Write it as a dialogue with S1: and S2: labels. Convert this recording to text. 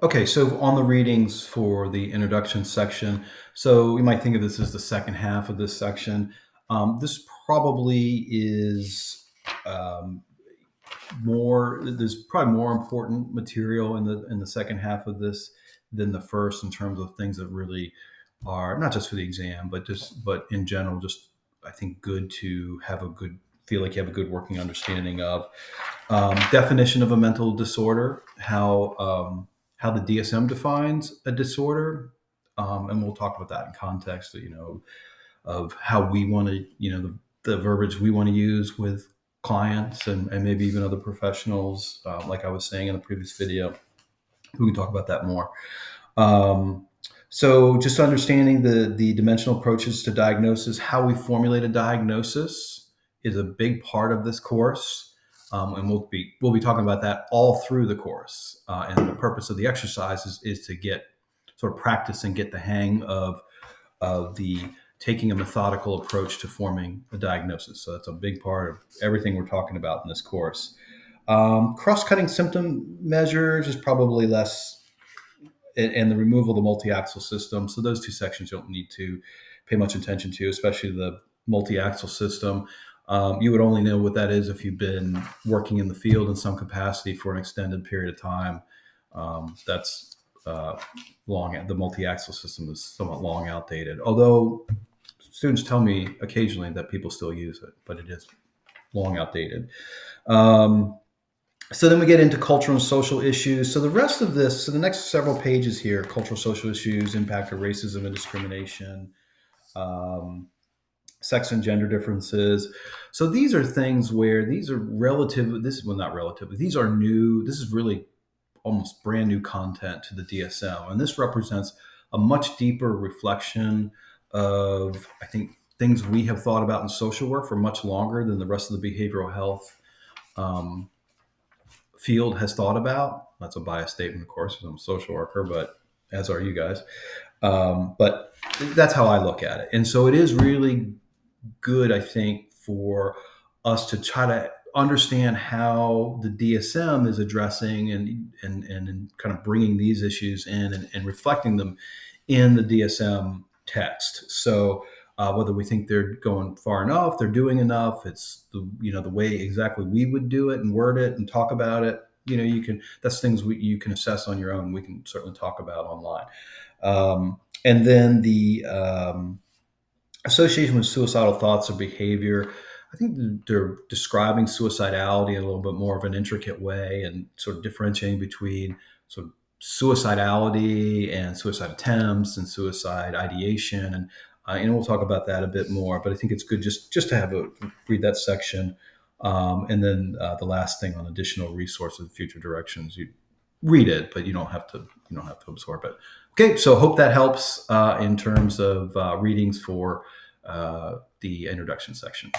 S1: Okay, so on the readings for the introduction section, so you might think of this as the second half of this section. This probably is um, more. There's probably more important material in the second half of this than the first in terms of things that really are not just for the exam, but in general, just I think good to have a good feel like you have a good working understanding of definition of a mental disorder, how the DSM defines a disorder, and we'll talk about that in context, of how we want to, the verbiage we want to use with clients and maybe even other professionals, like I was saying in the previous video. We can talk about that more. Um, so just understanding the dimensional approaches to diagnosis, how we formulate a diagnosis is a big part of this course. And we'll be talking about that all through the course. And the purpose of the exercise is to get sort of practice and get the hang of the taking a methodical approach to forming a diagnosis. So that's a big part of everything we're talking about in this course. Cross-cutting symptom measures is probably less, and the removal of the multi-axis system. So those two sections you don't need to pay much attention to, especially the multi-axis system. You would only know what that is if you've been working in the field in some capacity for an extended period of time. That's long. The multi-axis system is somewhat long outdated. Although students tell me occasionally that people still use it, but it is long outdated. So then we get into cultural and social issues. So the rest of this, so the next several pages here, cultural social issues, impact of racism and discrimination, um, sex and gender differences. So these are things where these are relative. This well, not relative. These are new. This is really almost brand new content to the DSM, and this represents a much deeper reflection of, I think, things we have thought about in social work for much longer than the rest of the behavioral health um, field has thought about. That's a biased statement, of course, because I'm a social worker, but as are you guys. But that's how I look at it. And so it is really good, I think, for us to try to understand how the DSM is addressing and kind of bringing these issues in and reflecting them in the DSM text. So whether we think they're going far enough, they're doing enough, it's the way exactly we would do it and word it and talk about it. That's things you can assess on your own. We can certainly talk about online. And then the association with suicidal thoughts or behavior. I think they're describing suicidality in a little bit more of an intricate way and sort of differentiating between sort of suicidality and suicide attempts and suicide ideation. And we'll talk about that a bit more, but I think it's good just to have read that section. And then the last thing on additional resources, future directions, you read it, but you don't have to absorb it. Okay, so hope that helps in terms of readings for the introduction section.